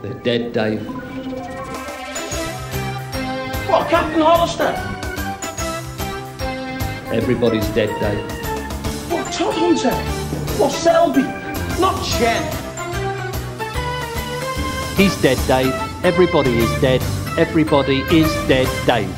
They're dead, Dave. What, Captain Hollister? Everybody's dead, Dave. What, Todd Hunter? What, Selby? Not Jen? He's dead, Dave. Everybody is dead. Everybody is dead, Dave.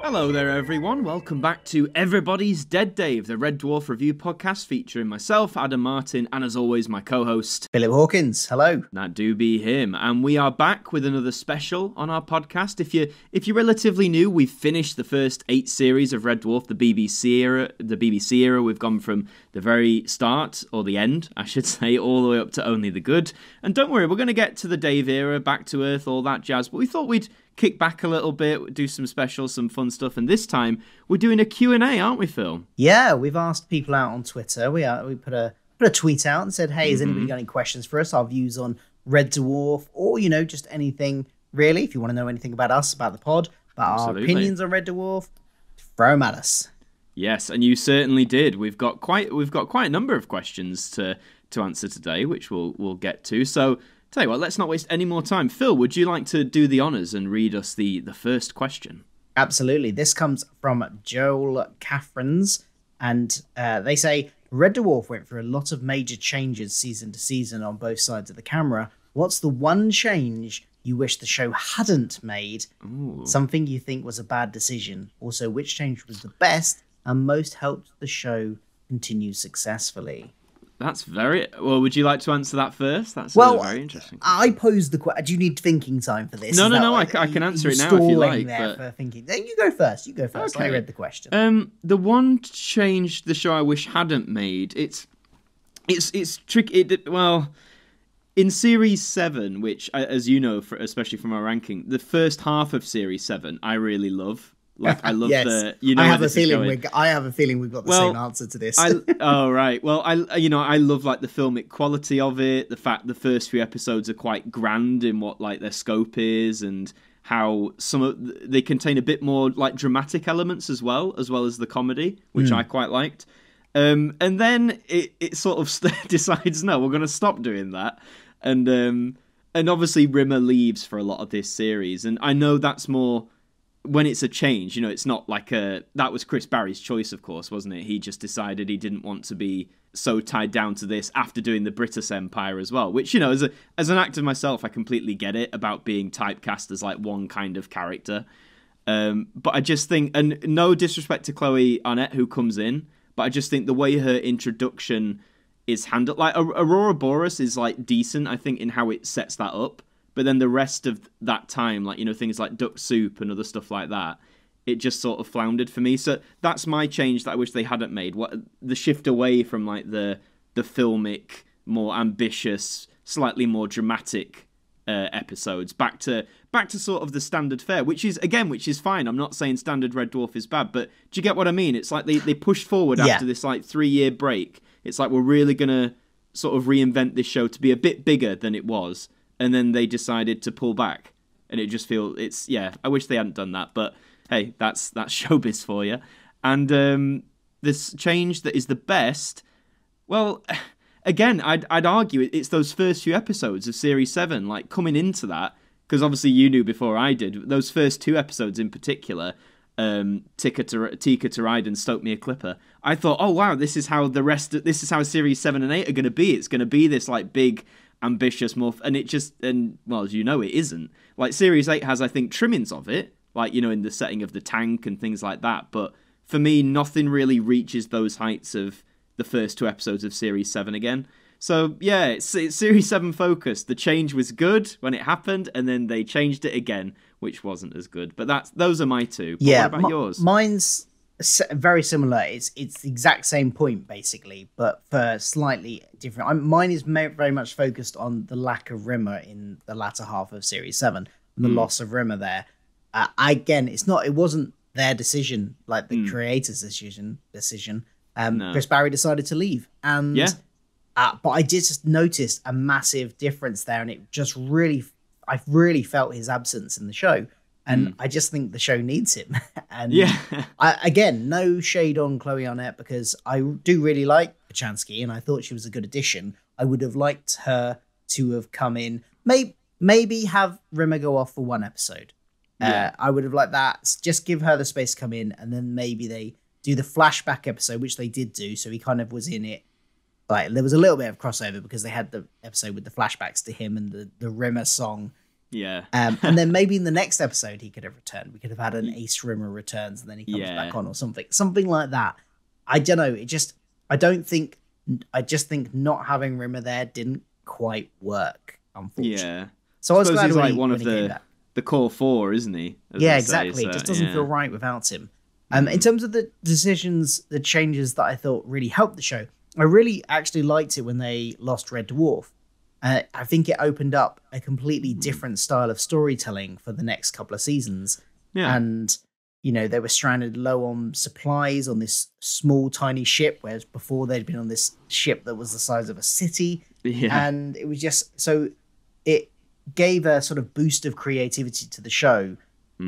Hello there, everyone. Welcome back to Everybody's Dead Dave, the Red Dwarf review podcast featuring myself, Adam Martyn, and as always, my co-host, Philip Hawkins. Hello. That do be him. And we are back with another special on our podcast. If you're relatively new, we've finished the first 8 series of Red Dwarf, the BBC era. We've gone from the very start, or the end, I should say, all the way up to Only the Good. And don't worry, we're going to get to the Dave era, Back to Earth, all that jazz. But we thought we'd kick back a little bit, do some specials, some fun stuff, and this time we're doing a Q&A, aren't we, Phil? Yeah, we've asked people out on Twitter. We put a tweet out and said, hey, has anybody got any questions for us? Our views on Red Dwarf, or, just anything, really. If you want to know anything about us, about the pod, about our opinions on Red Dwarf, throw them at us. Yes, and you certainly did. We've got quite a number of questions to answer today, which we'll get to. So, tell you what, let's not waste any more time. Phil, would you like to do the honours and read us the first question? Absolutely. This comes from Joel Catherines, and they say, Red Dwarf went through a lot of major changes season to season on both sides of the camera. What's the one change you wish the show hadn't made? Ooh. Something you think was a bad decision? Also, which change was the best and most helped the show continue successfully? That's very... Well, would you like to answer that first? That's very interesting. I posed the question. Do you need thinking time for this? No, I can answer it now if you like. For thinking. You go first. Okay. I read the question. The one change the show I wish hadn't made, it's tricky. Well, in Series 7, which, as you know, especially from our ranking, the first half of Series 7, I really love. Like, I love yes. I have a feeling we've got the same answer to this. Oh right. Well, I love like the filmic quality of it, the fact the first few episodes are quite grand in what like their scope is, and how they contain a bit more like dramatic elements as well as the comedy, which I quite liked. And then it sort of decides, no, we're going to stop doing that, and obviously Rimmer leaves for a lot of this series, and I know that's more. When it's a change, it's not like that was Chris Barry's choice, of course, wasn't it? He just decided he didn't want to be so tied down to this after doing the British Empire as well, which, as an actor myself, I completely get it about being typecast as like one kind of character. But I just think, and no disrespect to Chloe Arnett who comes in, but I just think the way her introduction is handled, like Aurora Boreas is like decent, I think, in how it sets that up. But then the rest of that time, like, things like Duck Soup and other stuff like that, it just sort of floundered for me. So that's my change that I wish they hadn't made. The shift away from like the filmic, more ambitious, slightly more dramatic episodes, back to sort of the standard fare, which is fine. I'm not saying standard Red Dwarf is bad, but do you get what I mean? It's like they pushed forward after this like 3-year break. It's like we're really gonna sort of reinvent this show to be a bit bigger than it was. And then they decided to pull back, and it just feels I wish they hadn't done that, but hey, that's showbiz for you. And this change that is the best, well, again, I'd argue it's those first few episodes of Series 7, like coming into that, because obviously you knew before I did. Those first 2 episodes in particular, Tika to Ride and Stoke Me a Clipper. I thought, oh wow, this is how Series 7 and 8 are going to be. It's going to be this like big, ambitious morph, and well, as you know, it isn't. Like Series 8 has, I think, trimmings of it, like, in the setting of the tank and things like that, but for me, nothing really reaches those heights of the first 2 episodes of Series 7 again. So yeah, it's Series 7 focused. The change was good when it happened, and then they changed it again, which wasn't as good. But those are my 2. But what about yours? Mine's very similar. It's the exact same point, basically, but for slightly different. Mine is very much focused on the lack of Rimmer in the latter half of Series 7, and the loss of Rimmer there. Again, it wasn't their decision, like the creators' decision. No. Chris Barry decided to leave, and but I did just notice a massive difference there, and it just I really felt his absence in the show. And I just think the show needs him. And again, no shade on Chloe Arnett, because I do really like Pachansky and I thought she was a good addition. I would have liked her to have come in, maybe have Rimmer go off for one episode. I would have liked that. Just give her the space to come in, and then maybe they do the flashback episode, which they did do. So he kind of was in it. Like, there was a little bit of crossover because they had the episode with the flashbacks to him and the Rimmer song. Yeah. And then maybe in the next episode he could have returned. We could have had an Ace Rimmer returns and then he comes back on or something. Something like that. I don't know. I just think not having Rimmer there didn't quite work, unfortunately. Yeah. So I was glad he's when like he, one when of he came back. the core four, isn't he? Yeah, exactly. It just doesn't feel right without him. In terms of the decisions, the changes that I thought really helped the show, I really actually liked it when they lost Red Dwarf. I think it opened up a completely different style of storytelling for the next couple of seasons. Yeah. And, you know, they were stranded low on supplies on this small, tiny ship, whereas before they'd been on this ship that was the size of a city. Yeah. And it was just, so it gave a sort of boost of creativity to the show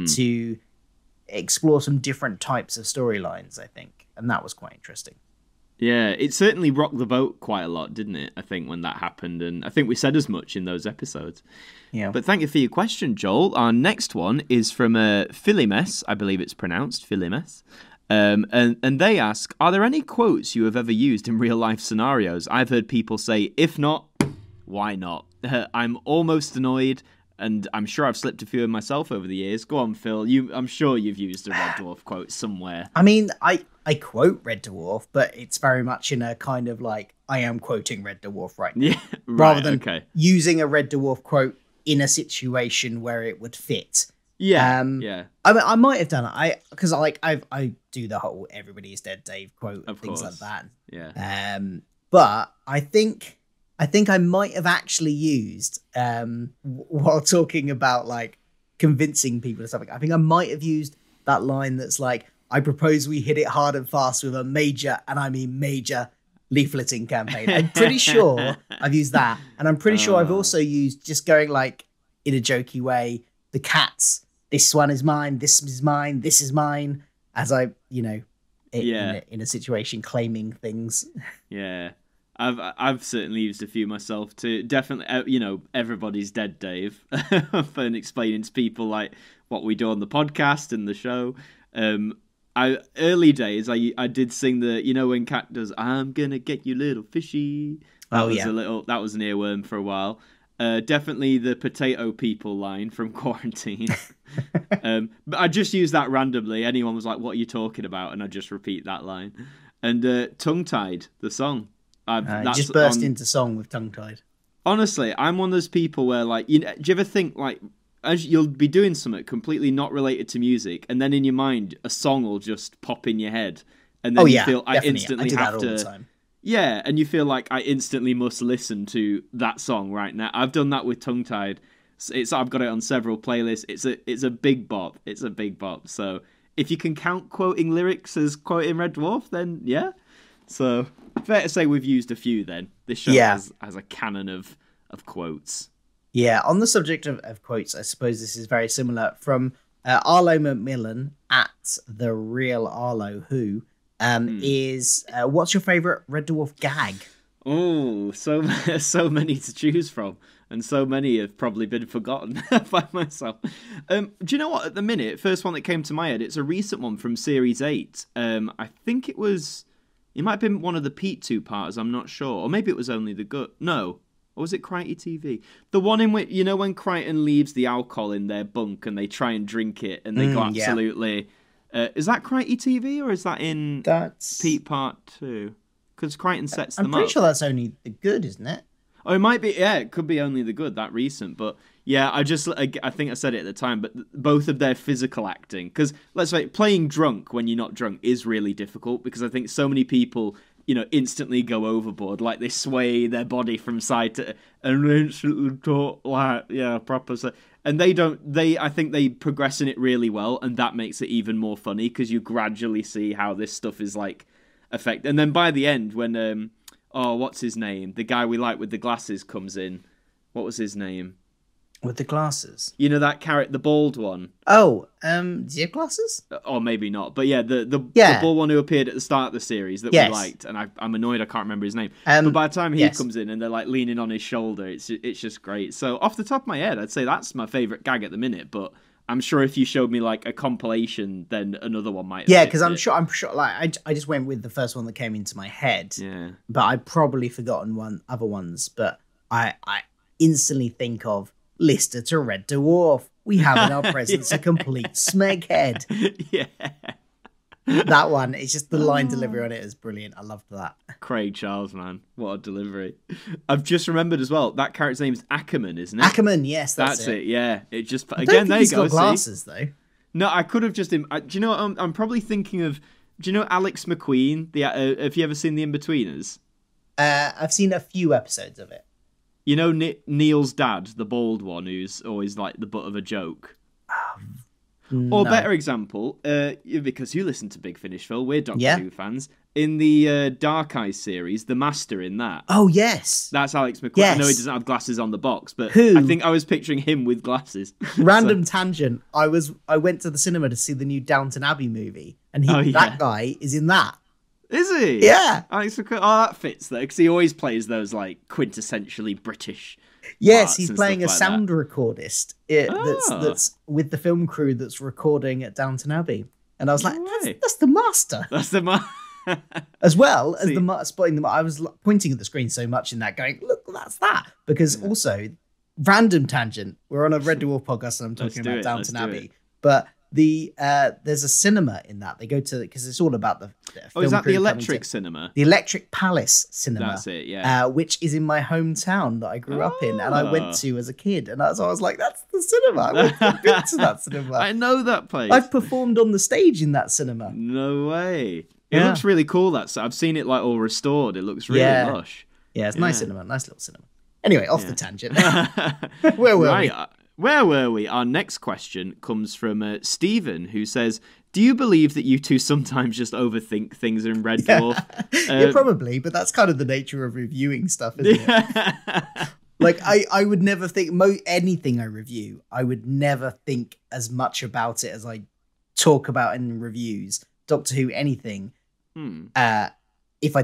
to explore some different types of storylines, I think. And that was quite interesting. Yeah, it certainly rocked the boat quite a lot, didn't it? I think when that happened, and I think we said as much in those episodes. Yeah. But thank you for your question, Joel. Our next one is from Philimes, I believe it's pronounced Philimes. And they ask, are there any quotes you have ever used in real life scenarios? I've heard people say, if not, why not? I'm almost annoyed, and I'm sure I've slipped a few in myself over the years. Go on, Phil. I'm sure you've used a Red Dwarf quote somewhere. I mean, I quote Red Dwarf, but it's very much in a kind of like, I am quoting Red Dwarf right now. Yeah, rather than using a Red Dwarf quote in a situation where it would fit. Yeah, yeah. I might have done it. Because I do the whole "Everybody is Dead" Dave quote and things like that. Yeah. But I think I might have actually used while talking about like convincing people or something. I think I might have used that line that's like, I propose we hit it hard and fast with a major, and I mean major, leafleting campaign. I'm pretty sure I've used that. And I'm pretty sure I've also used, just going like in a jokey way, the cats, this one is mine, this is mine, this is mine, as I, you know, in a situation claiming things. Yeah. I've certainly used a few myself too. Definitely, you know, everybody's dead, Dave, and explaining to people like what we do on the podcast and the show. Early days, I did sing the, you know, when Cat does, I'm gonna get you little fishy. That was an earworm for a while. Definitely the potato people line from Quarantine. But I just used that randomly. Anyone was like, what are you talking about? And I just repeat that line. And Tongue Tied, the song. Just burst into song with Tongue Tied. Honestly, I'm one of those people where, like, do you ever think, like, as you'll be doing something completely not related to music, and then in your mind a song will just pop in your head, and then you feel I instantly have to. All the time. Yeah, and you feel like I instantly must listen to that song right now. I've done that with Tongue Tied. I've got it on several playlists. It's a big bop. It's a big bop. So if you can count quoting lyrics as quoting Red Dwarf, then yeah. So fair to say we've used a few. Then this show has a canon of quotes. Yeah, on the subject of quotes, I suppose this is very similar from Arlo Macmillan at The Real Arlo Who is, what's your favourite Red Dwarf gag? Oh, so many to choose from, and so many have probably been forgotten by myself. Do you know what, at the minute, first one that came to my head, it's a recent one from Series 8. I think it might have been one of the Pete 2-parters, I'm not sure. Or maybe it was only the good. No. Or was it Crichton TV? The one in which, you know, when Crichton leaves the alcohol in their bunk and they try and drink it and they go absolutely... Yeah. Is that Crichton TV or is that in Pete Part 2? Because Crichton sets them up. I'm pretty sure that's only the good, isn't it? Oh, it might be. Yeah, it could be only the good, that recent. But yeah, I think I said it at the time, but both of their physical acting. Because let's say playing drunk when you're not drunk is really difficult because I think so many people... you know, instantly go overboard. Like, they sway their body from side to... and instantly talk like, yeah, proper... And I think they progress in it really well, and that makes it even more funny, because you gradually see how this stuff is, like, affected. And then by the end, when, what's his name? The guy we like with the glasses comes in. What was his name? With the glasses. You know that character, the bald one? Oh, do you have glasses? Or maybe not. But yeah, the Yeah. bald one who appeared at the start of the series that Yes. we liked. And I'm annoyed I can't remember his name. But by the time he yes. comes in and they're like leaning on his shoulder, it's just great. So off the top of my head, I'd say that's my favourite gag at the minute. But I'm sure if you showed me like a compilation, then another one might. Yeah, because I'm sure. Like I just went with the first one that came into my head. Yeah. But I'd probably forgotten other ones. But I instantly think of Lister to Red Dwarf. We have in our presence a complete smeghead. Yeah. That one, it's just the line delivery on it is brilliant. I loved that. Craig Charles, man. What a delivery. I've just remembered as well, that character's name's Ackerman, isn't it? Ackerman, yes, that's it. Yeah. It just, I again, don't think there he's you go. got glasses, though. No, I could have just, do you know what, I'm probably thinking of, do you know Alex McQueen? Have you ever seen The In-Betweeners? I've seen a few episodes of it. You know Neil's dad, the bald one, who's always like the butt of a joke? Or better example, because you listen to Big Finish, Phil, we're Doctor Who fans. In the Dark Eyes series, the Master in that. Oh, yes. That's Alex McQueen. Yes. I know he doesn't have glasses on the box, but Who? I think I was picturing him with glasses. Random tangent. I went to the cinema to see the new Downton Abbey movie, and that guy is in that. Is he? Yeah. Alex McQueen. Oh, that fits though, because he always plays those like quintessentially British. Yes, he's playing a like sound recordist that's with the film crew that's recording at Downton Abbey. And I was like, that's the Master. That's the Master. As well as spotting them. I was pointing at the screen so much in that going, look, that's that. Because also, random tangent, we're on a Red Dwarf podcast and I'm talking about Downton Abbey. But there's a cinema in that. They go to, because it's all about the film is that crew the Electric Cinema? The Electric Palace Cinema. That's it, yeah. Which is in my hometown that I grew up in and I went to as a kid. And I was like, that's the cinema. I've been to that cinema. I know that place. I've performed on the stage in that cinema. No way. It looks really cool, that. So I've seen it like all restored. It looks really lush. Yeah, it's nice cinema. Nice little cinema. Anyway, off the tangent. Where were we? Where were we? Our next question comes from Stephen, who says, do you believe that you two sometimes just overthink things in Red Dwarf? Yeah, probably, but that's kind of the nature of reviewing stuff, isn't it? Like, I would never think, anything I review, I would never think as much about it as I talk about in reviews. Doctor Who, anything. If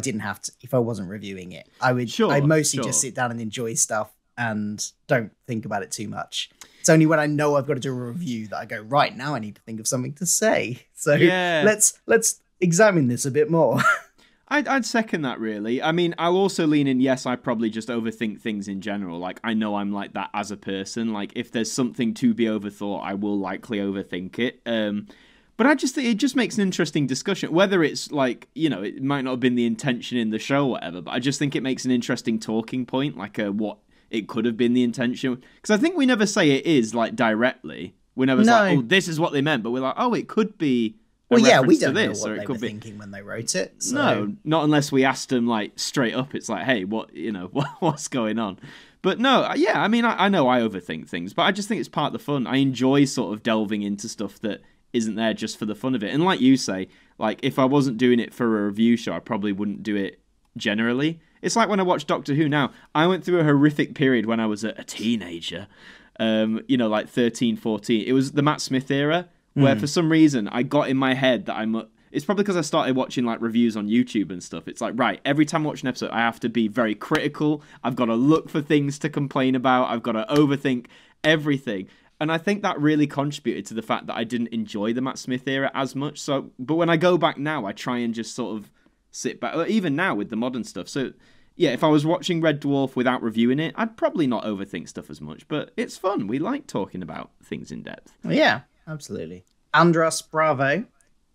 I wasn't reviewing it, I'd mostly just sit down and enjoy stuff and don't think about it too much. It's only when I know I've got to do a review that I go, right, now I need to think of something to say. So let's examine this a bit more. I'd second that, really. I mean, I'll also lean in, yes, I probably just overthink things in general. Like, I know I'm like that as a person. Like, if there's something to be overthought, I will likely overthink it. But I just think it just makes an interesting discussion. Whether it's like, it might not have been the intention in the show or whatever, but I just think it makes an interesting talking point, like what it could have been the intention. Because I think we never say it is, like, directly. We never say, this is what they meant. But we're like, it could be a reference we don't to know this, what or it they could were be thinking when they wrote it. So. No, not unless we asked them, like, straight up. It's like, hey, what's going on? But no, yeah, I mean, I know I overthink things, but I just think it's part of the fun. I enjoy sort of delving into stuff that isn't there just for the fun of it. And like you say, like, if I wasn't doing it for a review show, I probably wouldn't do it generally. It's like when I watch Doctor Who now. I went through a horrific period when I was a teenager, like 13, 14. It was the Matt Smith era, where for some reason I got in my head that it's probably because I started watching like reviews on YouTube and stuff. It's like, right, every time I watch an episode, I have to be very critical. I've got to look for things to complain about. I've got to overthink everything. And I think that really contributed to the fact that I didn't enjoy the Matt Smith era as much. But when I go back now, I try and just sort of sit back, or even now with the modern stuff. So yeah, if I was watching Red Dwarf without reviewing it, I'd probably not overthink stuff as much. But it's fun. We like talking about things in depth. Yeah, absolutely. Andros Bravo,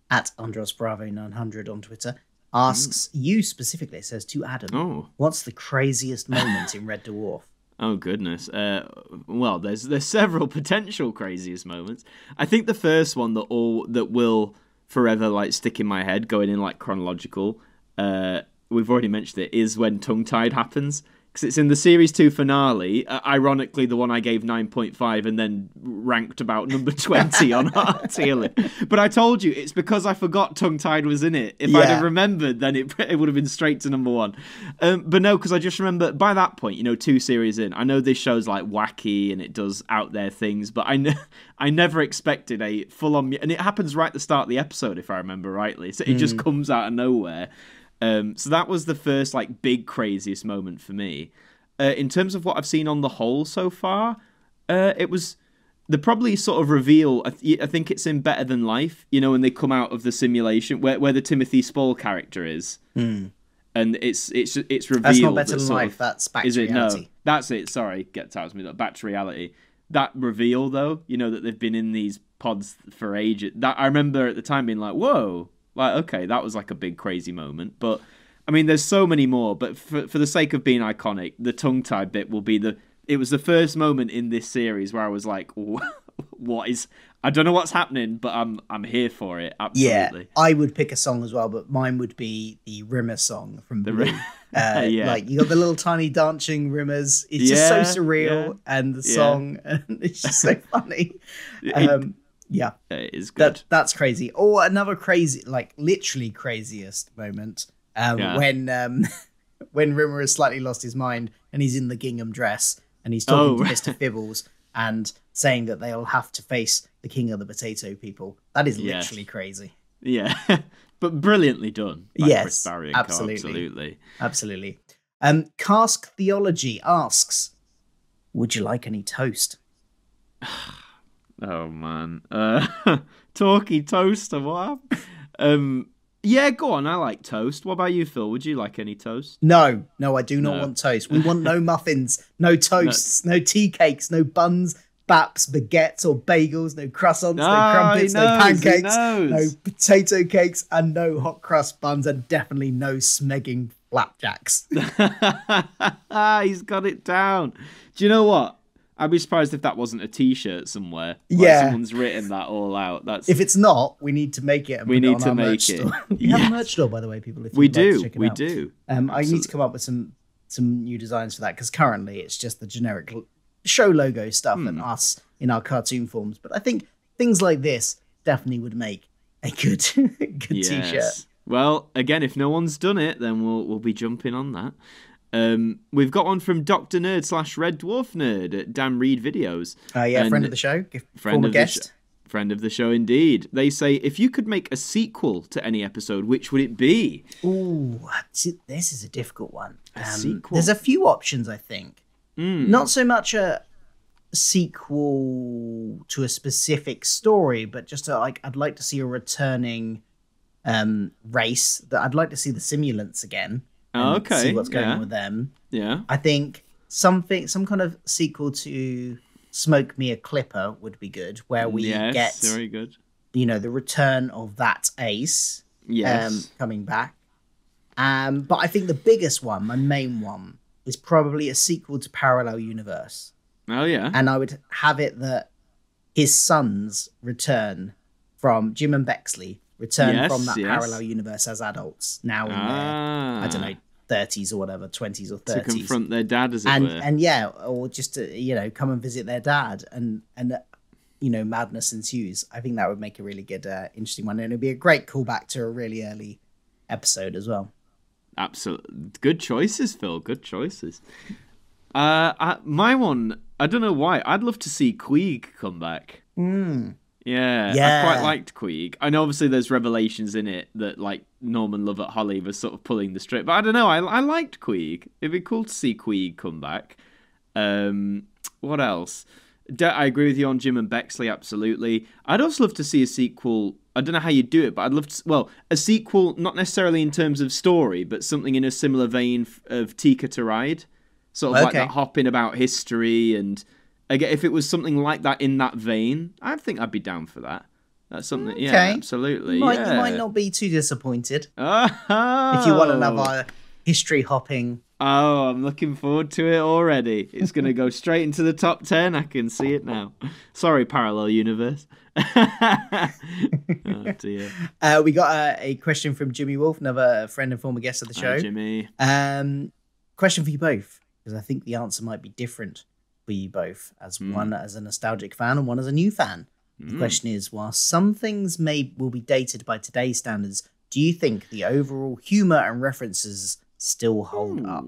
at Andros Bravo 900 on Twitter, asks you specifically, says to Adam, what's the craziest moment in Red Dwarf? Oh, goodness. Well, there's several potential craziest moments. I think the first one that will forever like stick in my head, going in like chronological, we've already mentioned it, is when Tongue Tied happens. Because because it's in the series 2 finale. Ironically, the one I gave 9.5 and then ranked about number 20 on our tier list. But I told you it's because I forgot Tongue Tied was in it. If I'd have remembered, then it would have been straight to number 1. But no, because I just remember by that point, 2 series in, I know this show's like wacky and it does out there things, but I never expected a full on, and it happens right at the start of the episode, if I remember rightly. So it just comes out of nowhere. So that was the first like big craziest moment for me. In terms of what I've seen on the whole so far, it was the probably sort of reveal. I think it's in Better Than Life, when they come out of the simulation where the Timothy Spall character is, and it's revealed. That's not Better Than Life. That's Back to Reality. No, that's it. Sorry, get out of me. Back to Reality. That reveal though, that they've been in these pods for ages. That I remember at the time being like, whoa. Like, okay, that was like a big crazy moment. But, I mean, there's so many more. But for the sake of being iconic, the tongue-tied bit will be it was the first moment in this series where I was like, I don't know what's happening, but I'm here for it. Absolutely. Yeah, I would pick a song as well, but mine would be the Rimmer song from Blue. Like, you got the little tiny dancing Rimmers. It's just so surreal. And the song, and it's just so funny. Yeah, it is good. That's crazy. Or another crazy, like literally craziest moment when Rimmer has slightly lost his mind and he's in the gingham dress and he's talking to Mr. Fibbles and saying that they'll have to face the king of the potato people. That is literally crazy. Yeah, but brilliantly done. Yes, Chris Barry and absolutely. Cask Theology asks, would you like any toast? Oh man, talkie toaster. What? Yeah, go on. I like toast. What about you, Phil? Would you like any toast? No, I do not want toast. We want no muffins, no toasts, no tea cakes, no buns, baps, baguettes, or bagels, no croissants, no crumpets, no pancakes, no potato cakes, and no hot crust buns, and definitely no smegging flapjacks. He's got it down. Do you know what? I'd be surprised if that wasn't a T-shirt somewhere. Someone's written that all out. If it's not, we need to make it. And we need to make it. We have a merch store, by the way, people. If we do. I need to come up with some new designs for that because currently it's just the generic show logo stuff and us in our cartoon forms. But I think things like this definitely would make a good T-shirt. Well, again, if no one's done it, then we'll be jumping on that. We've got one from Dr. Nerd / Red Dwarf Nerd at Dan Reed Videos. Friend of the show, former guest. Friend of the show indeed. They say, if you could make a sequel to any episode, which would it be? Ooh, this is a difficult one. A sequel? There's a few options, I think. Not so much a sequel to a specific story, but just I'd like to see a returning race. I'd like to see the Simulants again. See what's going on with them. Yeah, I think some kind of sequel to Smoke Me a Clipper would be good, where we get very good. The return of that ace. Yes, coming back. But I think the biggest one, my main one, is probably a sequel to Parallel Universe. Oh yeah, and I would have it that his sons return from Jim and Bexley. From that parallel universe as adults now in their, I don't know, 30s or whatever, 20s or 30s. To confront their dad, as it were. Or just to, come and visit their dad and madness ensues. I think that would make a really good, interesting one. And it'd be a great callback to a really early episode as well. Absolutely. Good choices, Phil. Good choices. My one, I don't know why. I'd love to see Queeg come back. Yeah, I quite liked Queeg. I know obviously there's revelations in it that like Norman Lovett Holly was sort of pulling the strip, but I don't know. I liked Queeg. It'd be cool to see Queeg come back. What else? I agree with you on Jim and Bexley, absolutely. I'd also love to see a sequel. I don't know how you'd do it, but I'd love to. A sequel, not necessarily in terms of story, but something in a similar vein of Tika to Ride, sort of like that hopping about history and. Again, if it was something like that in that vein, I think I'd be down for that. That's something, absolutely. You might not be too disappointed if you want another history hopping. Oh, I'm looking forward to it already. It's going to go straight into the top 10. I can see it now. Sorry, Parallel Universe. Oh, dear. We got a question from Jimmy Wolf, another friend and former guest of the show. Hi, Jimmy. Question for you both. because I think the answer might be different for you both, as one as a nostalgic fan and one as a new fan. The question is, while some things will be dated by today's standards, do you think the overall humor and references still hold up?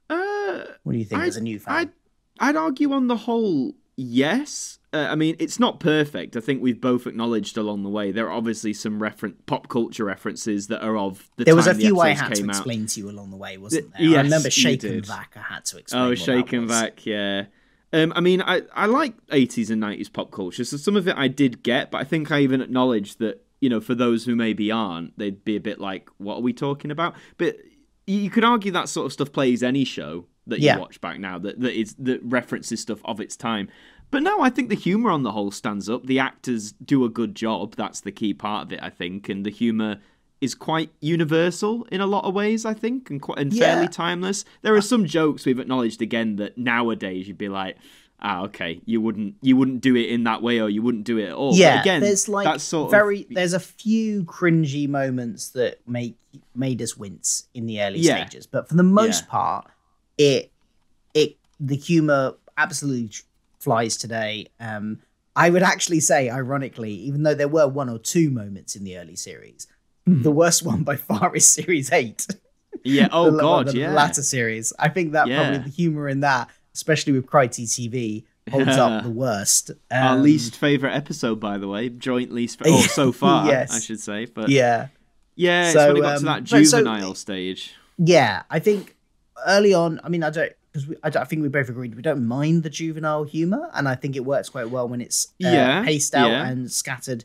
What do you think as a new fan? I'd argue on the whole, yes. I mean, it's not perfect. I think we've both acknowledged along the way there are obviously some pop culture references that are of the there time was a the few I episodes had to came out. explain to you along the way, wasn't there? Yes, I remember you Shake and did. Vac. I had to explain. Oh, Shake and Vac, yeah. I mean, I like 80s and 90s pop culture, so some of it I did get, but I think I even acknowledged that, you know, for those who maybe aren't, they'd be a bit like, what are we talking about? But you could argue that sort of stuff plays any show that you watch back now, that references stuff of its time. But no, I think the humour on the whole stands up. The actors do a good job. That's the key part of it, I think. And the humour is quite universal in a lot of ways, I think, and fairly timeless. There are some jokes we've acknowledged again that nowadays you'd be like, okay, you wouldn't do it in that way, or you wouldn't do it at all. Yeah, but again, there's like that's there's a few cringy moments that made us wince in the early stages, but for the most part, the humor absolutely flies today. I would actually say, ironically, even though there were one or two moments in the early series, the worst one by far is Series 8. Yeah, the latter series. I think that probably the humor in that, especially with Crikey TV, holds up the worst. Our least favourite episode, by the way. Joint least favourite. So far, I should say. But yeah, it's when it got to that juvenile stage. Yeah, I think early on, I mean, I think we both agreed we don't mind the juvenile humour, and I think it works quite well when it's paced out and scattered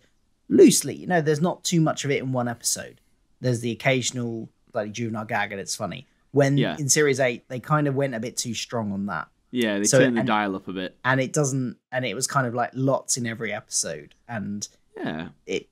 loosely. You know, there's not too much of it in one episode. There's the occasional like juvenile gag, and it's funny. When in Series 8, they kind of went a bit too strong on that. Yeah, they turned the dial up a bit. And it was kind of like lots in every episode. And it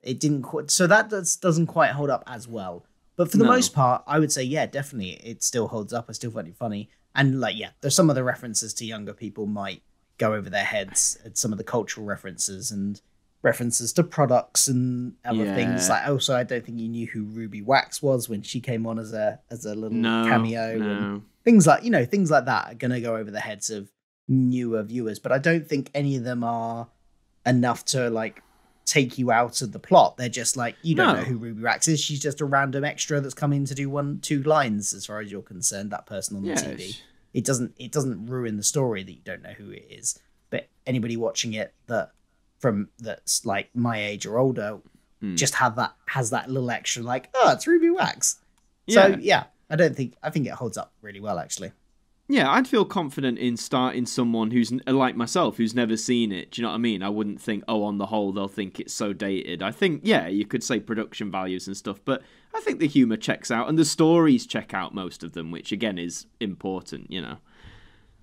didn't quite, so that doesn't quite hold up as well. But for the most part, I would say, definitely it still holds up. I still find it funny. And there's some of the references to younger people might go over their heads at some of the cultural references and references to products and other things. Like, also, I don't think you knew who Ruby Wax was when she came on as a little cameo. And things like that are going to go over the heads of newer viewers. But I don't think any of them are enough to like take you out of the plot. They're just like, you don't know who Ruby Wax is. She's just a random extra that's come in to do 1-2 lines, as far as you're concerned, that person on the TV. It doesn't ruin the story that you don't know who it is. But anybody watching it that's like my age or older just has that little extra like, it's Ruby Wax. So I think it holds up really well, actually. Yeah, I'd feel confident in starting someone who's like myself, who's never seen it. Do you know what I mean? I wouldn't think, on the whole, they'll think it's so dated. I think, you could say production values and stuff, but I think the humour checks out and the stories check out, most of them, which again is important, you know.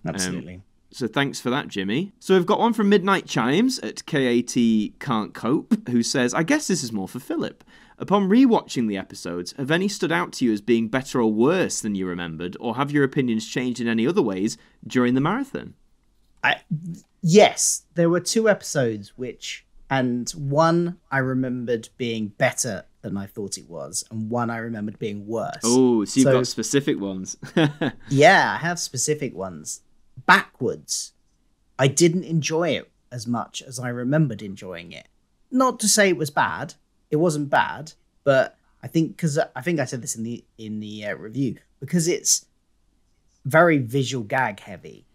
Absolutely. So thanks for that, Jimmy. So we've got one from Midnight Chimes at KAT Can't Cope, who says, I guess this is more for Philip. Upon rewatching the episodes, have any stood out to you as being better or worse than you remembered, or have your opinions changed in any other ways during the marathon? Yes, there were 2 episodes and one I remembered being better than I thought it was, and one I remembered being worse. Oh, so you've got specific ones. Yeah, I have specific ones. Backwards, I didn't enjoy it as much as I remembered enjoying it. Not to say it was bad. It wasn't bad, but I think I said this in the review, because it's very visual gag heavy.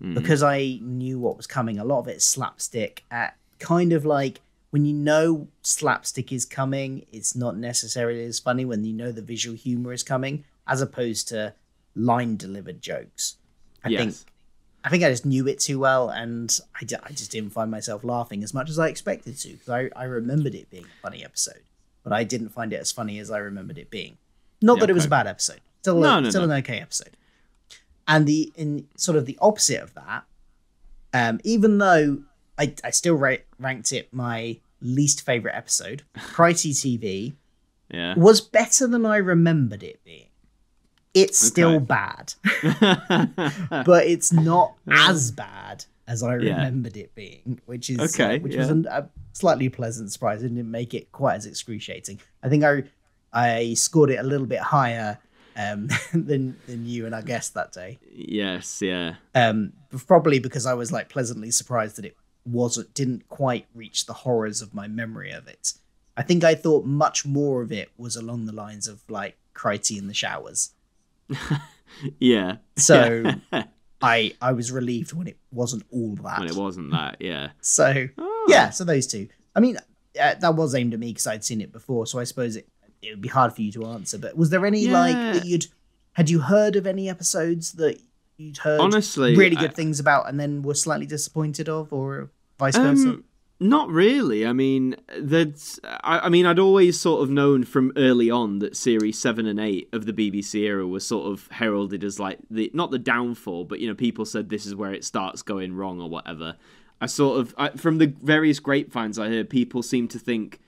Because I knew what was coming. A lot of it's slapstick. Kind of like when you know slapstick is coming, it's not necessarily as funny when you know the visual humor is coming, as opposed to line delivered jokes. I think I just knew it too well, and I just didn't find myself laughing as much as I expected to, because I remembered it being a funny episode, but I didn't find it as funny as I remembered it being. Not that it was a bad episode. Still an okay episode. And in sort of the opposite of that, even though I still ranked it my least favourite episode, Crikey TV was better than I remembered it being. It's still bad, but it's not as bad as I remembered it being, which was a slightly pleasant surprise. It didn't make it quite as excruciating. I think I scored it a little bit higher than you and our guest that day. Yes, yeah. Probably because I was like pleasantly surprised that it didn't quite reach the horrors of my memory of it. I think I thought much more of it was along the lines of like Crikey in the showers. Yeah. So I was relieved when it wasn't all that. When it wasn't that, yeah. So so those two. I mean, that was aimed at me because I'd seen it before, so I suppose it would be hard for you to answer. But was there any that had you heard of any episodes that you'd heard honestly really good things about and then were slightly disappointed of, or vice versa? Not really. I mean, I'd always sort of known from early on that series 7 and 8 of the BBC era was sort of heralded as like not the downfall, but people said this is where it starts going wrong or whatever. From the various grapevines I heard, people seem to think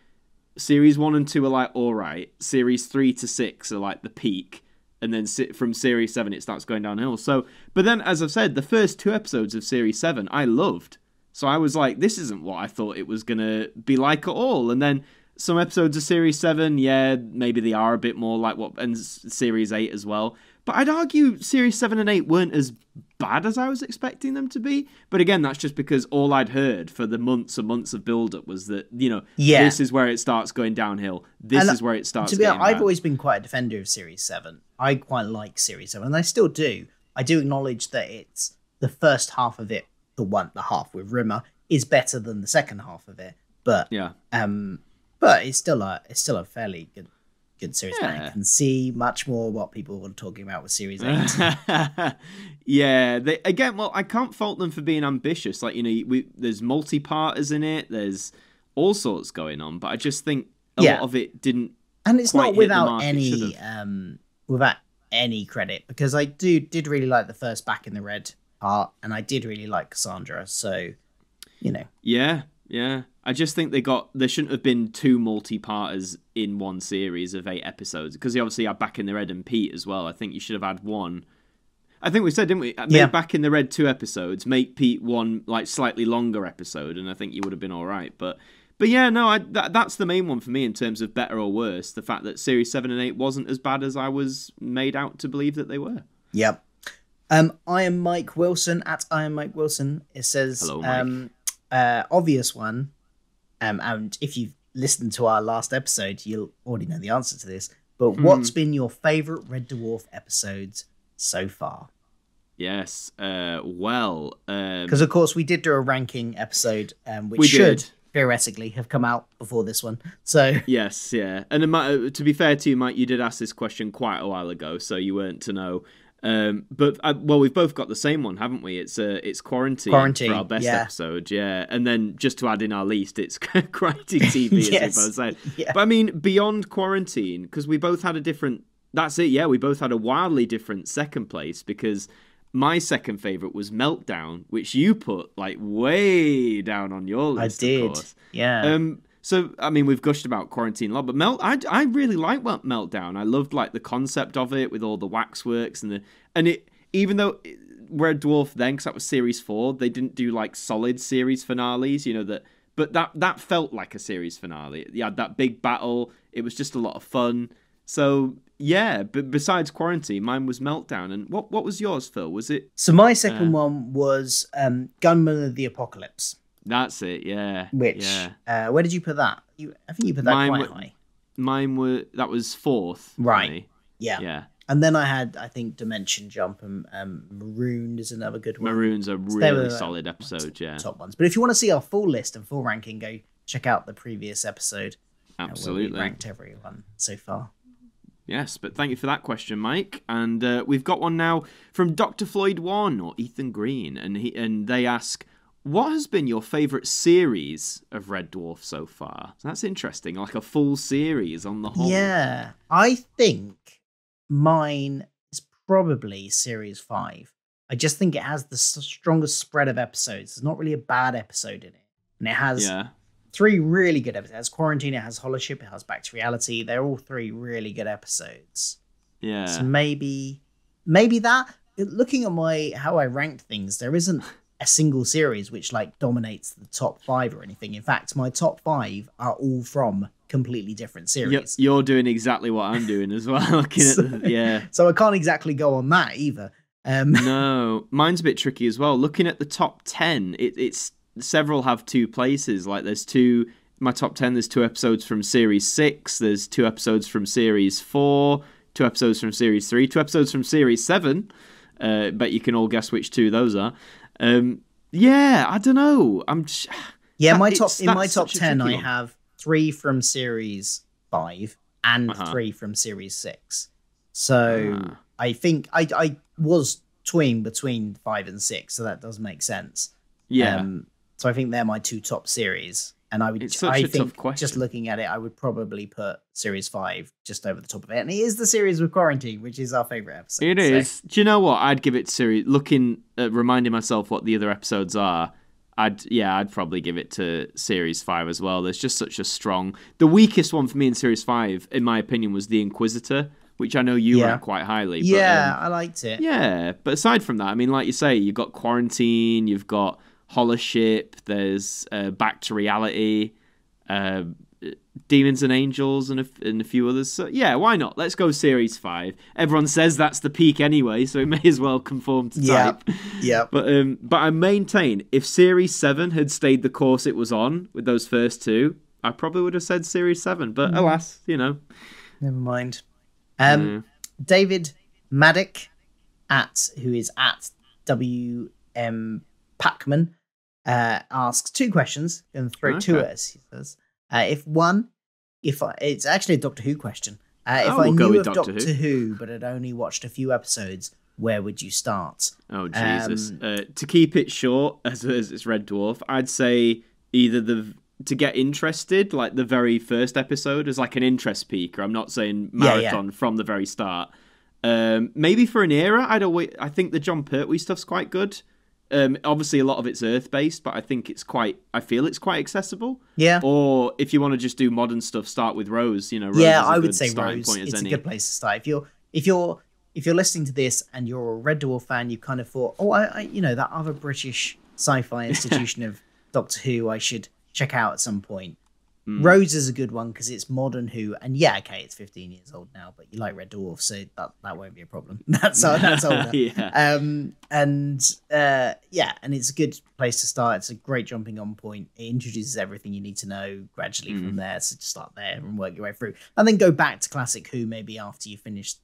series 1 and 2 are like all right, series 3 to 6 are like the peak, and then from series 7 it starts going downhill. So, but then as I've said, the first 2 episodes of series 7 I loved. So I was like, this isn't what I thought it was going to be like at all. And then some episodes of Series 7, yeah, maybe they are a bit more like and Series 8 as well. But I'd argue Series 7 and 8 weren't as bad as I was expecting them to be. But again, that's just because all I'd heard for the months and months of build-up was that, this is where it starts going downhill. This is where it starts getting bad. I've always been quite a defender of Series 7. I quite like Series 7, and I still do. I do acknowledge that it's the first half of it, the half with Rimmer, is better than the second half of it, but it's still a fairly good series. I can see much more what people were talking about with Series 8. Yeah, I can't fault them for being ambitious. Like there's multi-parters in it, there's all sorts going on, but I just think a lot of it didn't. And it's not without any credit, because I did really like the first Back in the Red part, and I did really like Cassandra, so yeah I just think there shouldn't have been 2 multi-parters in one series of 8 episodes, because you obviously had Back in the Red and Pete as well. I think you should have had one. I think we said, didn't we, make Back in the Red 2 episodes, make Pete one like slightly longer episode, and I think you would have been all right. But yeah, no, that's the main one for me in terms of better or worse, the fact that series 7 and 8 wasn't as bad as I was made out to believe that they were. Yep. I am Mike Wilson at I am Mike Wilson. It says, hello, Mike. Obvious one. And if you've listened to our last episode, you'll already know the answer to this. But what's been your favourite Red Dwarf episodes so far? Yes. Because of course we did do a ranking episode, which should theoretically have come out before this one. So yes, yeah. And to be fair to you, Mike, you did ask this question quite a while ago, so you weren't to know. But we've both got the same one, haven't we? It's Quarantine for our best episode, yeah. And then just to add in our least, it's Quarantine TV, as we both said. Yeah. But I mean, beyond Quarantine, because we both had a different. That's it, yeah. We both had a wildly different second place, because my second favourite was Meltdown, which you put like way down on your list. I did, of course. Yeah. So, I mean, we've gushed about Quarantine a lot, but I really like Meltdown. I loved like the concept of it with all the waxworks and it. Even though Red Dwarf then, because that was series 4, they didn't do like solid series finales, but that felt like a series finale. You had that big battle. It was just a lot of fun. So yeah, but besides Quarantine, mine was Meltdown. And what was yours, Phil? Was it? So my second one was Gunman of the Apocalypse. That's it, yeah. Where did you put that? I think you put that quite high. Mine that was 4th. Right. Yeah. Yeah. And then I had, I think, Dimension Jump and Marooned is another good one. Maroon's a really solid episode, yeah. Top ones. But if you want to see our full list and full ranking, go check out the previous episode. Absolutely. Where we ranked everyone so far. Yes, but thank you for that question, Mike. And we've got one now from Dr. Floyd 1 or Ethan Green, and they ask, what has been your favourite series of Red Dwarf so far? So that's interesting, like a full series on the whole. Yeah, I think mine is probably series 5. I just think it has the strongest spread of episodes. There's not really a bad episode in it. And it has 3 really good episodes. It has Quarantine, it has Holoship, it has Back to Reality. They're all 3 really good episodes. Yeah. So maybe that, looking at how I ranked things, there isn't a single series which like dominates the top 5 or anything. In fact, my top 5 are all from completely different series. You're doing exactly what I'm doing as well. Looking at So I can't exactly go on that either. No, mine's a bit tricky as well. Looking at the top 10, it's several have 2 places. Like there's 2. My top 10. There's 2 episodes from series 6. There's 2 episodes from series 4. 2 episodes from series 3. 2 episodes from series 7. Bet you can all guess which 2 those are. I don't know. My top 10, I have 3 from series 5 and 3 from series 6. So I think I was toying between 5 and 6, so that does make sense. Yeah. So I think they're my 2 top series. And just looking at it, I would probably put series 5 just over the top of it. And it is the series with quarantine, which is our favorite episode. It is. Do you know what? I'd give it series. Reminding myself what the other episodes are. I'd probably give it to series 5 as well. There's just such a strong. The weakest one for me in series 5, in my opinion, was the Inquisitor, which I know you rank quite highly. Yeah, I liked it. Yeah, but aside from that, I mean, like you say, you've got Quarantine, you've got Holoship, there's Back to Reality, Demons and Angels, and a few others. So yeah, why not? Let's go series 5. Everyone says that's the peak anyway, so it may as well conform to type. Yeah. But I maintain if series 7 had stayed the course it was on with those first 2, I probably would have said series 7. But alas, never mind. David Maddock who is at WM Pacman. Asks 2 questions and throw 2 at us. He says, it's actually a Doctor Who question. If I knew of Doctor Who but had only watched a few episodes, where would you start? Oh Jesus! To keep it short, as it's Red Dwarf, I'd say either to get interested, like the very first episode, as like an interest peaker. I'm not saying marathon from the very start. Maybe for an era, I think the John Pertwee stuff's quite good. Obviously, a lot of it's Earth-based, but I think I feel it's quite accessible. Yeah. Or if you want to just do modern stuff, start with Rose. Rose I would say Rose. It's a good place to start. If you're listening to this and you're a Red Dwarf fan, you kind of thought, that other British sci-fi institution of Doctor Who, I should check out at some point. Rose is a good one because it's modern Who, and it's 15 years old now, but you like Red Dwarf, so that won't be a problem. That's older. And it's a good place to start. It's a great jumping on point. It introduces everything you need to know gradually from there, so just start there and work your way through, and then go back to classic Who maybe after you finish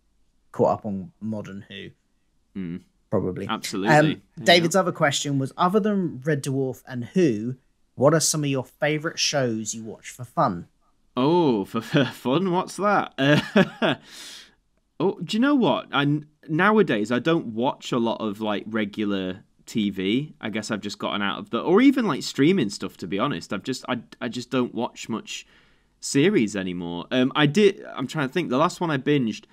caught up on modern Who. Probably. Absolutely. David's other question was, other than Red Dwarf and Who, what are some of your favourite shows you watch for fun? Oh, for fun? What's that? Do you know what? Nowadays, I don't watch a lot of like regular TV. I guess I've just gotten out of or even like streaming stuff. To be honest, I just don't watch much series anymore. I'm trying to think. The last one I binged,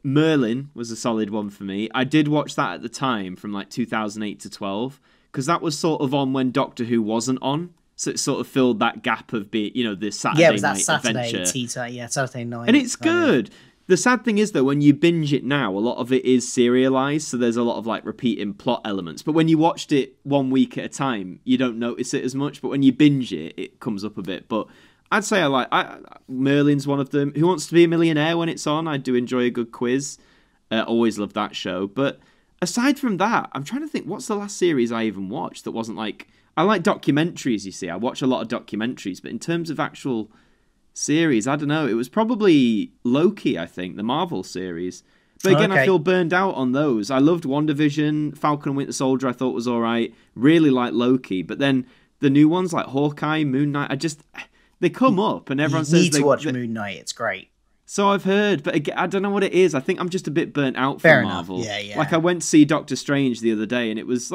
Merlin, was a solid one for me. I did watch that at the time from like 2008 to 12. Because that was sort of on when Doctor Who wasn't on, so it sort of filled that gap of being, the Saturday night adventure. Yeah, it was that Saturday night. And it's good. The sad thing is, though, when you binge it now, a lot of it is serialized, so there's a lot of like repeating plot elements. But when you watched it 1 week at a time, you don't notice it as much. But when you binge it, it comes up a bit. But I'd say Merlin's one of them. Who Wants to Be a Millionaire when it's on? I do enjoy a good quiz. Always love that show. But aside from that, I'm trying to think, what's the last series I even watched that wasn't like... I like documentaries, you see. I watch a lot of documentaries, but in terms of actual series, I don't know. It was probably Loki, I think, the Marvel series. But again, I feel burned out on those. I loved WandaVision, Falcon and Winter Soldier I thought was all right. Really liked Loki. But then the new ones like Hawkeye, Moon Knight, they come up and everyone says... You need to watch Moon Knight, it's great. So I've heard, but again, I don't know what it is. I think I'm just a bit burnt out from Marvel. Yeah. Like I went to see Doctor Strange the other day, and it was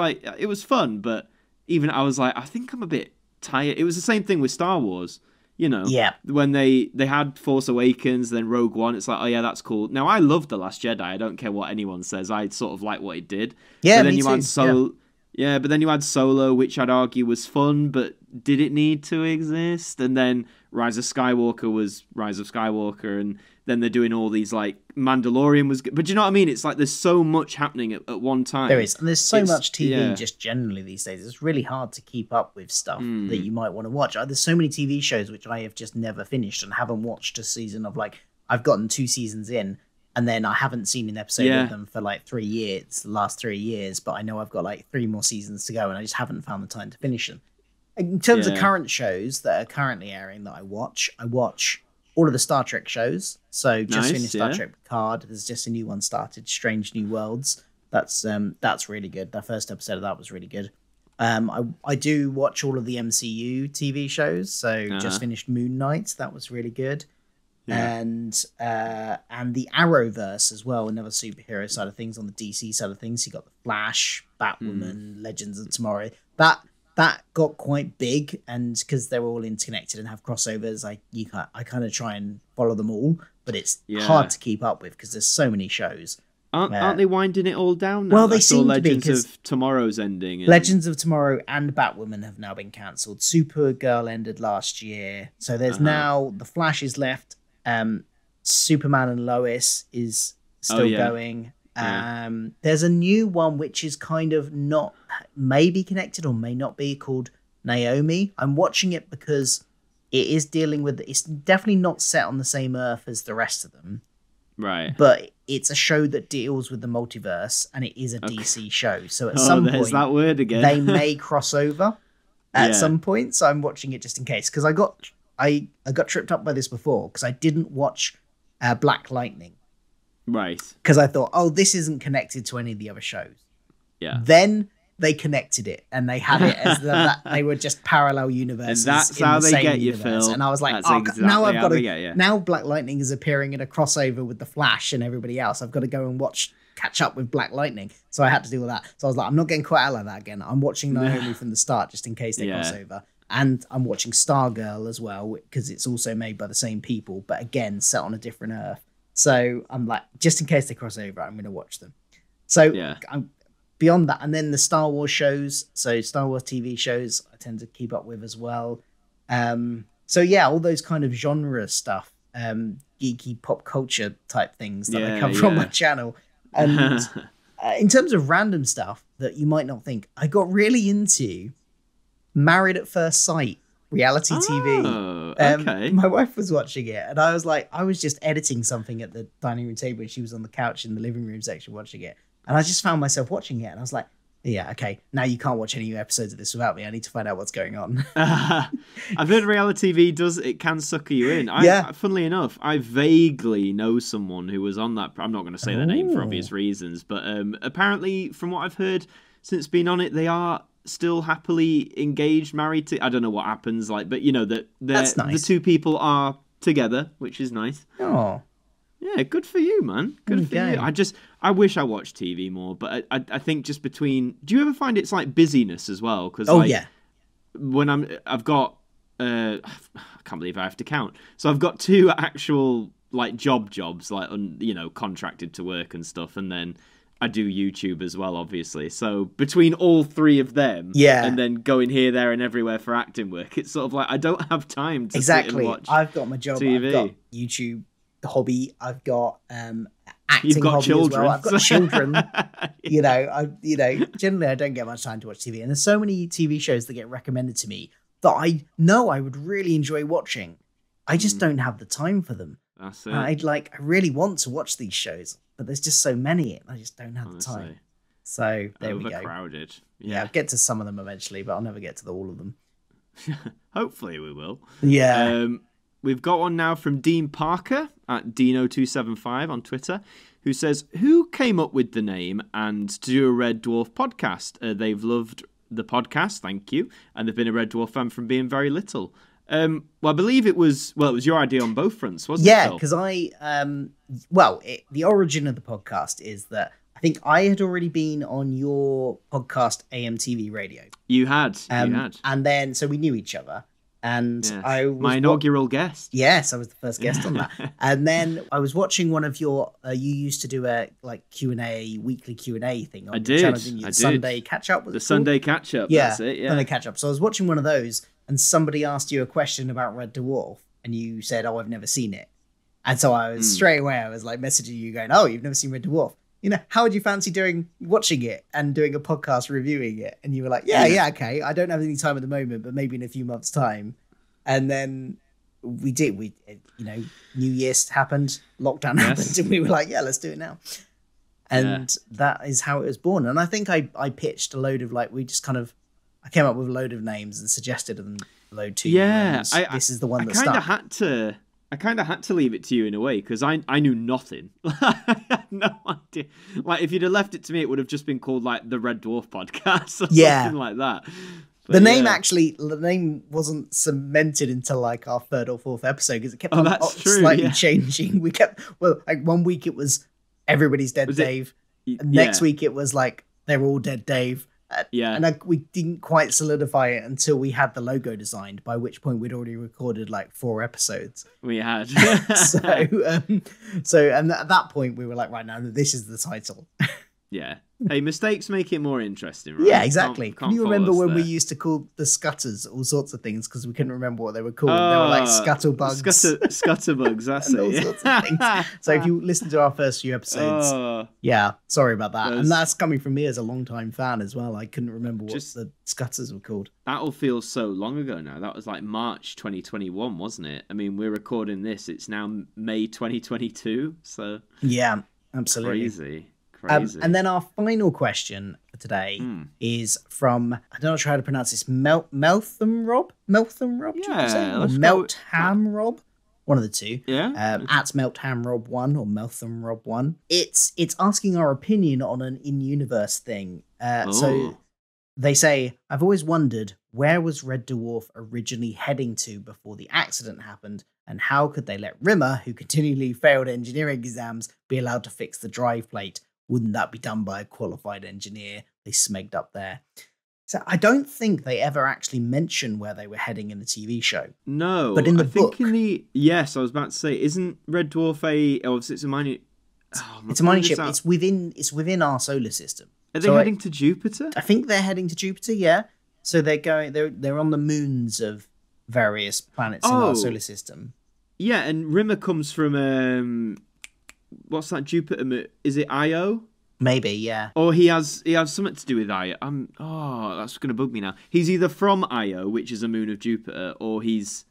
fun, but even I was like, I think I'm a bit tired. It was the same thing with Star Wars, Yeah. When they had Force Awakens, then Rogue One, it's like, oh yeah, that's cool. Now I love The Last Jedi. I don't care what anyone says. I sort of like what it did. Yeah, but then me too. But then you had Solo, which I'd argue was fun, but did it need to exist? And then Rise of Skywalker was Rise of Skywalker, and then they're doing all these like Mandalorian was good. But do you know what I mean? It's like there's so much happening at one time. There is, and there's so much TV just generally these days. It's really hard to keep up with stuff that you might want to watch. There's so many TV shows which I have just never finished and haven't watched a season of. Like, I've gotten 2 seasons in, and then I haven't seen an episode of them for like 3 years, the last 3 years, but I know I've got like 3 more seasons to go, and I just haven't found the time to finish them. In terms of current shows that are currently airing that I watch all of the Star Trek shows. So just finished Star Trek Picard. There's just a new one started, Strange New Worlds. That's really good. The first episode of that was really good. I do watch all of the MCU TV shows. So just finished Moon Knight. That was really good. Yeah. And the Arrowverse as well, another superhero side of things on the DC side of things. You got the Flash, Batwoman, Legends of Tomorrow. That got quite big, and because they're all interconnected and have crossovers, I kind of try and follow them all, but it's hard to keep up with because there's so many shows. Aren't they winding it all down now? Well, they seem to be. Legends of Tomorrow's ending. And... Legends of Tomorrow and Batwoman have now been cancelled. Supergirl ended last year, so there's now the Flash is left. Superman and Lois is still going. There's a new one which is kind of not maybe connected or may not be, called Naomi. I'm watching it because it is dealing with, it's definitely not set on the same earth as the rest of them, right? But it's a show that deals with the multiverse, and it is a DC show, so at some point that word again. They may cross over at some point, so I'm watching it just in case, because I got tripped up by this before because I didn't watch Black Lightning. Right. Because I thought, this isn't connected to any of the other shows. Yeah. Then they connected it, and they had it as that they were just parallel universes. And that's in how the they same get universe. you, Phil. And I was like, exactly now I've got to. Get you. Now Black Lightning is appearing in a crossover with the Flash and everybody else. I've got to go and catch up with Black Lightning. So I had to do all that. So I was like, I'm not getting quite out like that again. I'm watching Naomi from the start just in case they cross over. And I'm watching Stargirl as well, because it's also made by the same people, but again, set on a different Earth. So I'm like, just in case they cross over, I'm going to watch them. So I'm beyond that. And then the Star Wars shows, so Star Wars TV shows, I tend to keep up with as well. So yeah, all those kind of genre stuff, geeky pop culture type things that I cover on my channel. And in terms of random stuff that you might not think, I got really into Married at First Sight. Reality TV. Okay. My wife was watching it, and I was just editing something at the dining room table, and she was on the couch in the living room section watching it, and I just found myself watching it, and I was like, yeah, okay, now you can't watch any episodes of this without me. I need to find out what's going on. I've heard reality TV can sucker you in. Funnily enough, I vaguely know someone who was on that. I'm not going to say their name for obvious reasons, but apparently, from what I've heard since being on it, they are still happily engaged, married to. I don't know what happens, but you know that nice. The two people are together, which is nice. Oh, yeah, good for you, man. Good for you. I wish I watched TV more, but I think just between. Do you ever find it's like busyness as well? Because when I've got I can't believe I have to count. So I've got 2 actual jobs, contracted to work and stuff, and then I do YouTube as well, obviously. So between all 3 of them, and then going here, there, and everywhere for acting work, it's sort of like I don't have time to sit and watch. I've got my job. TV. I've got YouTube hobby. I've got acting. You've got hobby children. As well. I've got children. Generally I don't get much time to watch TV, and there's so many TV shows that get recommended to me that I know I would really enjoy watching. I just don't have the time for them. That's it. I really want to watch these shows, but there's just so many, and I just don't have the time. So there we go. Overcrowded. Yeah, I'll get to some of them eventually, but I'll never get to all of them. Hopefully we will. Yeah. We've got one now from Dean Parker at Dino275 on Twitter, who says, who came up with the name and to do a Red Dwarf podcast? They've loved the podcast, thank you, and they've been a Red Dwarf fan from being very little. Well, I believe it was your idea on both fronts, wasn't it? Yeah, because the origin of the podcast is that I think I had already been on your podcast, AMTV Radio. You had. And then, so we knew each other. And yes. I was my inaugural guest. Yes, I was the first guest on that. And then I was watching one of your. You used to do a Q&A, weekly Q&A thing on the channel, didn't you? Sunday catch up. The Sunday catch up. Yeah, that's it. Yeah, Sunday catch up. So I was watching one of those, and somebody asked you a question about Red Dwarf, and you said, "Oh, I've never seen it." And so I was straight away, I was like messaging you going, oh, you've never seen Red Dwarf. How would you fancy watching it and doing a podcast reviewing it? And you were like, yeah, okay. I don't have any time at the moment, but maybe in a few months' time. And then we did. New Year happened, lockdown happened, and we were like, yeah, let's do it now. And that is how it was born. And I think I pitched a load of I came up with a load of names and suggested them load to you. This is the one that stuck. I kind of had to leave it to you in a way because I knew nothing. I had no idea. Like if you'd have left it to me, it would have just been called like the Red Dwarf podcast or something like that. But, the name wasn't cemented until like our third or fourth episode because it kept on slightly changing. We kept 1 week it was Everybody's Dead Dave, and next week it was like They're All Dead Dave. And we didn't quite solidify it until we had the logo designed, by which point we'd already recorded like 4 episodes. We had. So and at that point we were like, right now, this is the title. Yeah. Hey, mistakes make it more interesting, right? Yeah, exactly. Can you remember when we used to call the scutters all sorts of things because we couldn't remember what they were called? They were like scuttlebugs. Scutterbugs, that's and all sorts of things. So if you listen to our first few episodes, sorry about that. And that's coming from me as a long-time fan as well. I couldn't remember what the scutters were called. That'll feel so long ago now. That was like March 2021, wasn't it? I mean, we're recording this. It's now May 2022. So yeah, absolutely. Crazy. And then our final question for today is from, I don't know how to pronounce this, Meltham Rob? Yeah. Or Meltham Rob? One of the two. Yeah. At Meltham Rob 1 or Meltham Rob 1. It's asking our opinion on an in-universe thing. So they say, I've always wondered, where was Red Dwarf originally heading to before the accident happened? And how could they let Rimmer, who continually failed engineering exams, be allowed to fix the drive plate? Wouldn't that be done by a qualified engineer? They smegged up there. So I don't think they ever actually mention where they were heading in the TV show. No. But in the book... Yes, I was about to say, isn't Red Dwarf it's a mining... it's a mining ship. It's within our solar system. Are they heading to Jupiter? I think they're heading to Jupiter, yeah. So they're on the moons of various planets in our solar system. Yeah, and Rimmer comes from... what's that Jupiter? Is it Io? Maybe, yeah. Or he has something to do with Io. That's going to bug me now. He's either from Io, which is a moon of Jupiter, or he's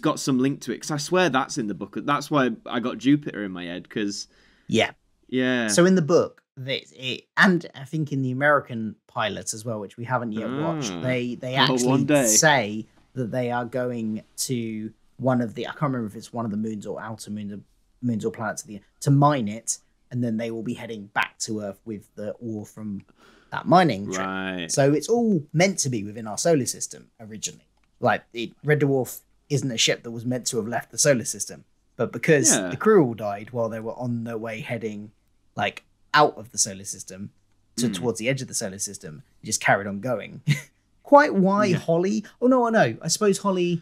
got some link to it. Because I swear that's in the book. That's why I got Jupiter in my head. Because yeah. So in the book, and I think in the American pilots as well, which we haven't yet watched, they actually say that they are going to one of the, I can't remember if it's one of the moons or outer moons or planets to mine it, and then they will be heading back to Earth with the ore from that mining trip. Right. So it's all meant to be within our solar system originally. Like Red Dwarf isn't a ship that was meant to have left the solar system, but because the crew all died while they were on their way heading like out of the solar system towards the edge of the solar system, it just carried on going. Quite why Holly? Oh no, I know. I suppose Holly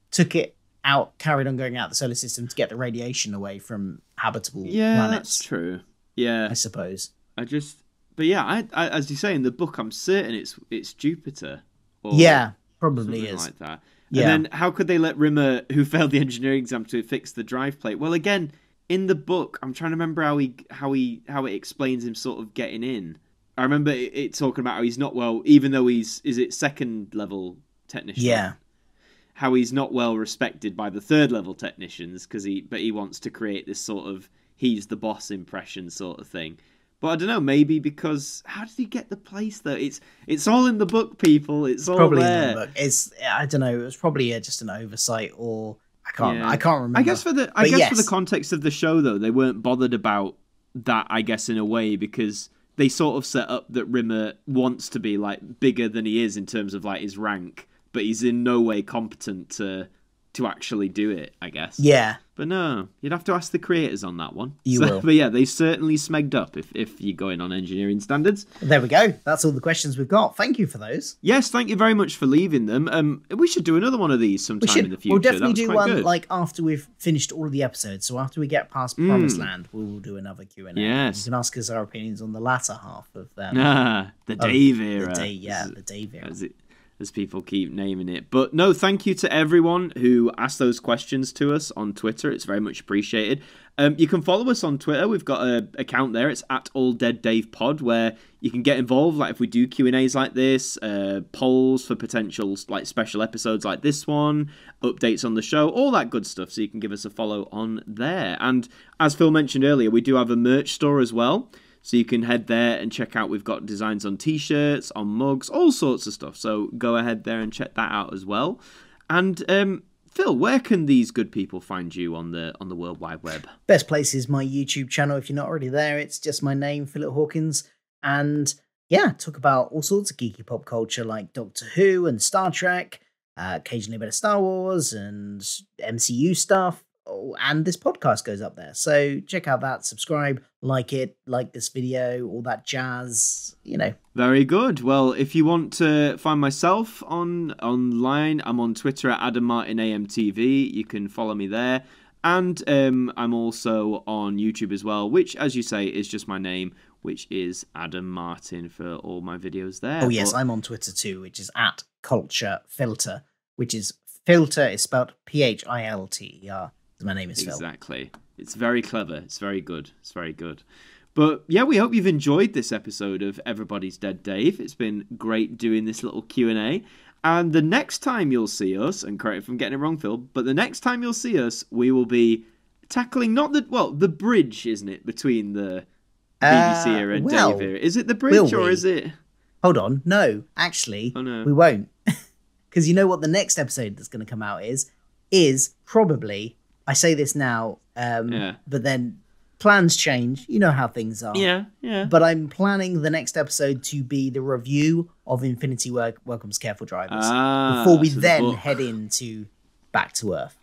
took it out, carried on going out the solar system to get the radiation away from habitable planets. That's true. Yeah, I suppose. I as you say in the book, I'm certain it's Jupiter. Or probably is like that. Yeah. And then how could they let Rimmer, who failed the engineering exam, to fix the drive plate? Well, again, in the book, I'm trying to remember how it explains him sort of getting in. I remember it talking about how he's not well, even though is it second level technician? Yeah. How he's not well respected by the third level technicians because he wants to create this sort of he's the boss impression sort of thing. But I don't know, maybe because how did he get the place though? It's all in the book, people. It's all probably there. In the book. I don't know. It was probably just an oversight, or I can't remember. I guess for the context of the show though, they weren't bothered about that. I guess in a way because they sort of set up that Rimmer wants to be like bigger than he is in terms of like his rank. But he's in no way competent to actually do it, I guess. Yeah. But no, you'd have to ask the creators on that one. You will. But yeah, they certainly smegged up if you're going on engineering standards. There we go. That's all the questions we've got. Thank you for those. Yes, thank you very much for leaving them. We should do another one of these sometime in the future. We'll definitely do one like after we've finished all of the episodes. So after we get past Promised Land, we'll do another Q&A. Yes. You can ask us our opinions on the latter half of them. The Dave era. The Dave era. as people keep naming it. But no, thank you to everyone who asked those questions to us on Twitter. It's very much appreciated. You can follow us on Twitter. We've got an account there. It's at AllDeadDavePod, where you can get involved. Like if we do Q&As like this, polls for potential like special episodes like this one, updates on the show, all that good stuff. So you can give us a follow on there. And as Phil mentioned earlier, we do have a merch store as well. So you can head there and check out. We've got designs on t-shirts, on mugs, all sorts of stuff. So go ahead there and check that out as well. And Phil, where can these good people find you on the World Wide Web? Best place is my YouTube channel. If you're not already there, it's just my name, Philip Hawkins. And yeah, talk about all sorts of geeky pop culture like Doctor Who and Star Trek, occasionally a bit of Star Wars and MCU stuff. Oh, and this podcast goes up there. So check out that, subscribe, like it, like this video, all that jazz, you know. Very good. Well, if you want to find myself online, I'm on Twitter at AdamMartynAMTV. You can follow me there. And I'm also on YouTube as well, which, as you say, is just my name, which is Adam Martyn for all my videos there. Oh, yes, I'm on Twitter too, which is at CultureFilter, which is filter is spelled Pilter. My name is Phil. Exactly. It's very clever. It's very good. It's very good. But yeah, we hope you've enjoyed this episode of Everybody's Dead Dave. It's been great doing this little Q&A. And the next time you'll see us, and correct if I'm getting it wrong, Phil, but the next time you'll see us, we will be tackling the bridge, isn't it, between the BBC era and Dave era. Is it the bridge or is it? Hold on. No, actually, we won't. Because you know what the next episode that's going to come out is probably... I say this now, but then plans change. You know how things are. Yeah. But I'm planning the next episode to be the review of Infinity Welcomes Careful Drivers before we then head into Back to Earth.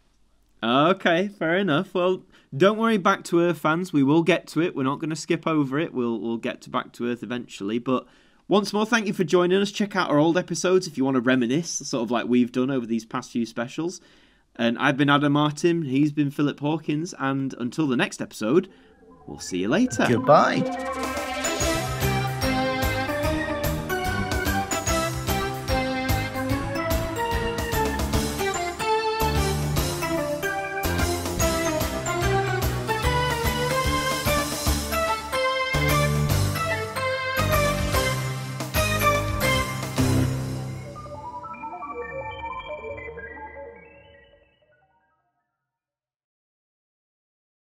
Okay, fair enough. Well, don't worry, Back to Earth fans. We will get to it. We're not going to skip over it. We'll get to Back to Earth eventually. But once more, thank you for joining us. Check out our old episodes if you want to reminisce, sort of like we've done over these past few specials. And I've been Adam Martyn, he's been Philip Hawkins, and until the next episode, we'll see you later. Goodbye.